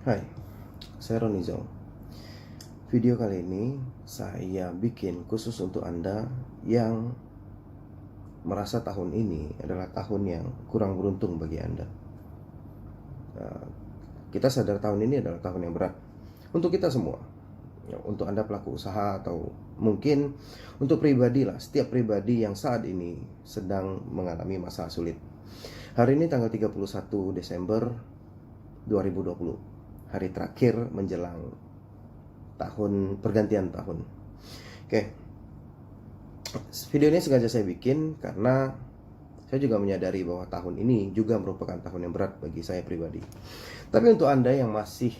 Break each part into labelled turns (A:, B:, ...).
A: Hai, saya Roni Zong. Video kali ini saya bikin khusus untuk Anda yang merasa tahun ini adalah tahun yang kurang beruntung bagi Anda. Kita sadar tahun ini adalah tahun yang berat untuk kita semua. Untuk Anda pelaku usaha atau mungkin untuk pribadi lah, setiap pribadi yang saat ini sedang mengalami masa sulit. Hari ini tanggal 31 Desember 2020. Hari terakhir menjelang pergantian tahun. Oke. Video ini sengaja saya bikin karena saya juga menyadari bahwa tahun ini juga merupakan tahun yang berat bagi saya pribadi. Tapi untuk Anda yang masih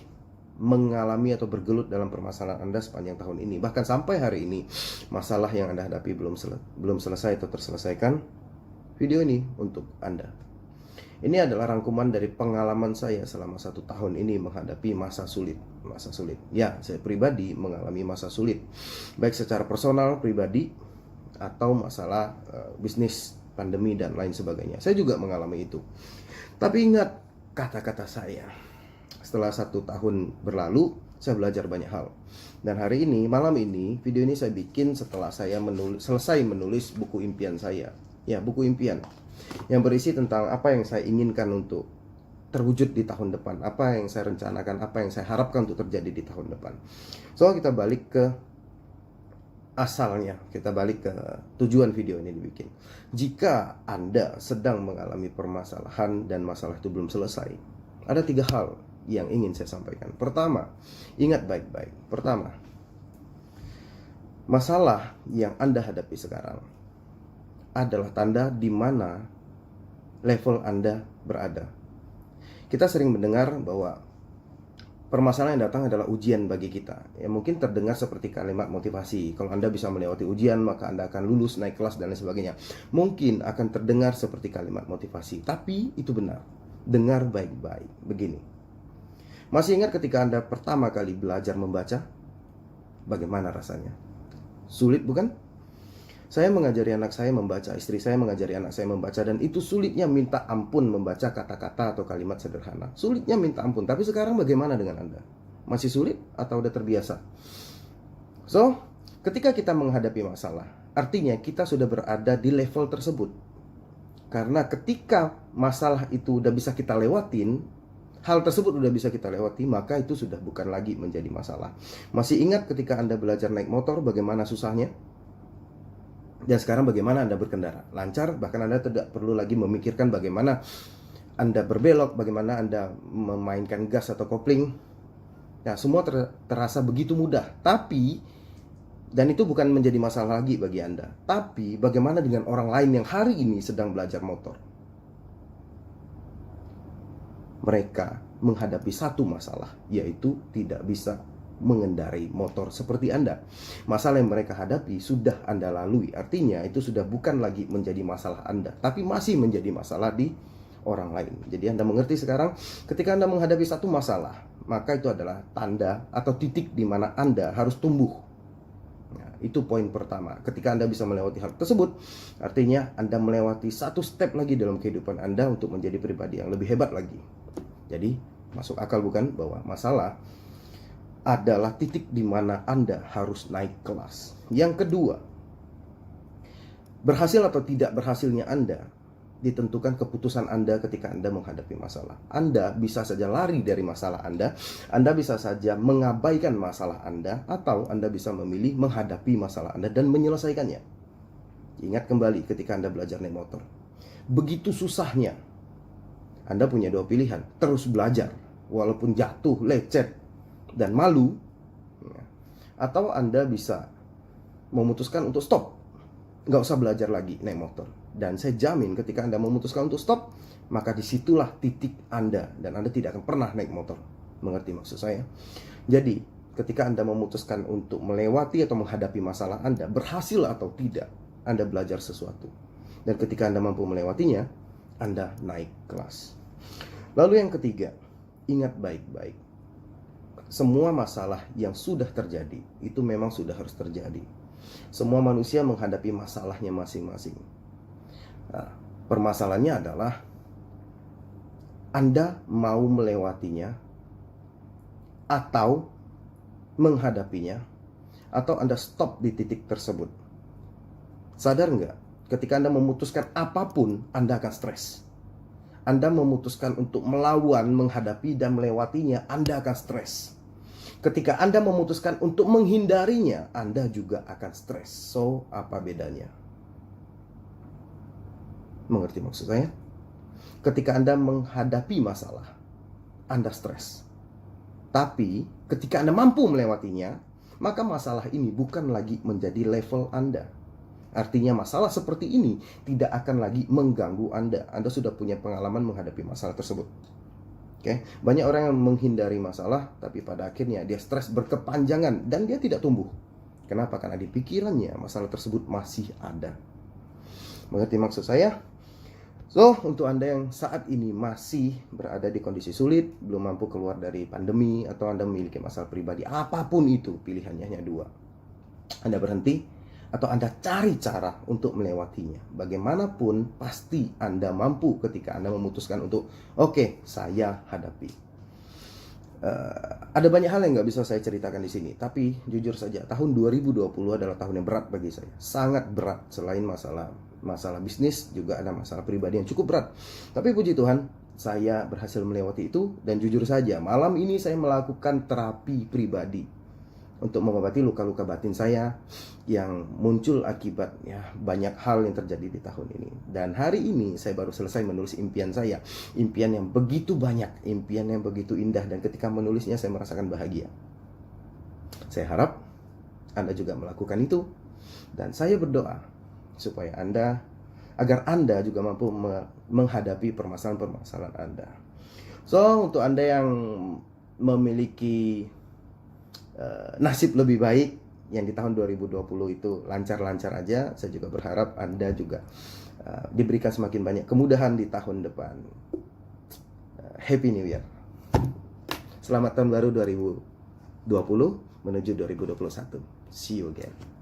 A: mengalami atau bergelut dalam permasalahan Anda sepanjang tahun ini, bahkan sampai hari ini masalah yang Anda hadapi belum selesai atau terselesaikan, video ini untuk Anda. Ini adalah rangkuman dari pengalaman saya selama 1 tahun ini menghadapi masa sulit. Ya, saya pribadi mengalami masa sulit, baik secara personal, pribadi, atau masalah bisnis, pandemi, dan lain sebagainya. Saya juga mengalami itu. Tapi ingat kata-kata saya. Setelah 1 tahun berlalu, saya belajar banyak hal. Dan hari ini, malam ini, video ini saya bikin setelah saya selesai menulis buku impian saya. Ya, buku impian yang berisi tentang apa yang saya inginkan untuk terwujud di tahun depan, apa yang saya rencanakan, apa yang saya harapkan untuk terjadi di tahun depan. So, kita balik ke asalnya, kita balik ke tujuan video ini dibikin. Jika Anda sedang mengalami permasalahan dan masalah itu belum selesai, ada 3 hal yang ingin saya sampaikan. Pertama, ingat baik-baik. Pertama, masalah yang Anda hadapi sekarang adalah tanda di mana level Anda berada. Kita sering mendengar bahwa permasalahan yang datang adalah ujian bagi kita. Ya, mungkin terdengar seperti kalimat motivasi. Kalau Anda bisa melewati ujian, maka Anda akan lulus, naik kelas, dan lain sebagainya. Mungkin akan terdengar seperti kalimat motivasi, tapi itu benar. Dengar baik-baik. Begini. Masih ingat ketika Anda pertama kali belajar membaca? Bagaimana rasanya? Sulit, bukan? Saya mengajari anak saya membaca, istri saya mengajari anak saya membaca, dan itu sulitnya minta ampun membaca kata-kata atau kalimat sederhana. Sulitnya minta ampun. Tapi sekarang bagaimana dengan Anda? Masih sulit atau udah terbiasa? So, ketika kita menghadapi masalah, artinya kita sudah berada di level tersebut. Karena ketika masalah itu udah bisa kita lewatin, hal tersebut udah bisa kita lewati, maka itu sudah bukan lagi menjadi masalah. Masih ingat ketika Anda belajar naik motor, bagaimana susahnya? Dan sekarang bagaimana Anda berkendara? Lancar, bahkan Anda tidak perlu lagi memikirkan bagaimana Anda berbelok, bagaimana Anda memainkan gas atau kopling. Nah, semua terasa begitu mudah. Tapi, dan itu bukan menjadi masalah lagi bagi Anda. Tapi, bagaimana dengan orang lain yang hari ini sedang belajar motor? Mereka menghadapi satu masalah, yaitu tidak bisa mengendarai motor seperti Anda. Masalah yang mereka hadapi sudah Anda lalui. Artinya itu sudah bukan lagi menjadi masalah Anda, tapi masih menjadi masalah di orang lain. Jadi Anda mengerti sekarang, ketika Anda menghadapi satu masalah, maka itu adalah tanda atau titik di mana Anda harus tumbuh. Nah, itu poin pertama. Ketika Anda bisa melewati hal tersebut, artinya Anda melewati satu step lagi dalam kehidupan Anda untuk menjadi pribadi yang lebih hebat lagi. Jadi masuk akal bukan bahwa masalah adalah titik di mana Anda harus naik kelas. Yang kedua, berhasil atau tidak berhasilnya Anda ditentukan keputusan Anda ketika Anda menghadapi masalah. Anda bisa saja lari dari masalah Anda bisa saja mengabaikan masalah Anda, atau Anda bisa memilih menghadapi masalah Anda dan menyelesaikannya. Ingat kembali ketika Anda belajar naik motor. Begitu susahnya, Anda punya 2 pilihan. Terus belajar, walaupun jatuh, lecet, dan malu, atau Anda bisa memutuskan untuk stop, nggak usah belajar lagi naik motor. Dan saya jamin ketika Anda memutuskan untuk stop, maka disitulah titik Anda, dan Anda tidak akan pernah naik motor. Mengerti maksud saya? Jadi ketika Anda memutuskan untuk melewati atau menghadapi masalah Anda, berhasil atau tidak, Anda belajar sesuatu. Dan ketika Anda mampu melewatinya, Anda naik kelas. Lalu yang ketiga, ingat baik-baik. Semua masalah yang sudah terjadi, itu memang sudah harus terjadi. Semua manusia menghadapi masalahnya masing-masing. Nah, permasalahannya adalah Anda mau melewatinya atau menghadapinya, atau Anda stop di titik tersebut. Sadar nggak? Ketika Anda memutuskan apapun, Anda akan stres. Anda memutuskan untuk melawan, menghadapi, dan melewatinya, Anda akan stres. Ketika Anda memutuskan untuk menghindarinya, Anda juga akan stres. So, apa bedanya? Mengerti maksud saya? Ketika Anda menghadapi masalah, Anda stres. Tapi, ketika Anda mampu melewatinya, maka masalah ini bukan lagi menjadi level Anda. Artinya masalah seperti ini tidak akan lagi mengganggu Anda. Anda sudah punya pengalaman menghadapi masalah tersebut. Oke, banyak orang yang menghindari masalah, tapi pada akhirnya dia stres berkepanjangan dan dia tidak tumbuh. Kenapa? Karena di pikirannya masalah tersebut masih ada. Mengerti maksud saya? So, untuk Anda yang saat ini masih berada di kondisi sulit, belum mampu keluar dari pandemi, atau Anda memiliki masalah pribadi, apapun itu, pilihannya hanya dua. Anda berhenti, atau Anda cari cara untuk melewatinya. Bagaimanapun, pasti Anda mampu ketika Anda memutuskan untuk, oke, saya hadapi. Ada banyak hal yang nggak bisa saya ceritakan di sini, tapi jujur saja, tahun 2020 adalah tahun yang berat bagi saya. Sangat berat, selain masalah bisnis, juga ada masalah pribadi yang cukup berat. Tapi puji Tuhan, saya berhasil melewati itu, dan jujur saja, malam ini saya melakukan terapi pribadi untuk mengobati luka-luka batin saya yang muncul akibat banyak hal yang terjadi di tahun ini. Dan hari ini saya baru selesai menulis impian saya. Impian yang begitu banyak, impian yang begitu indah, dan ketika menulisnya saya merasakan bahagia. Saya harap Anda juga melakukan itu, dan saya berdoa supaya agar Anda juga mampu menghadapi permasalahan-permasalahan Anda. So, untuk Anda yang memiliki nasib lebih baik, yang di tahun 2020 itu lancar-lancar aja, saya juga berharap Anda juga diberikan semakin banyak kemudahan di tahun depan. Happy New Year. Selamat tahun baru 2020 menuju 2021. See you again.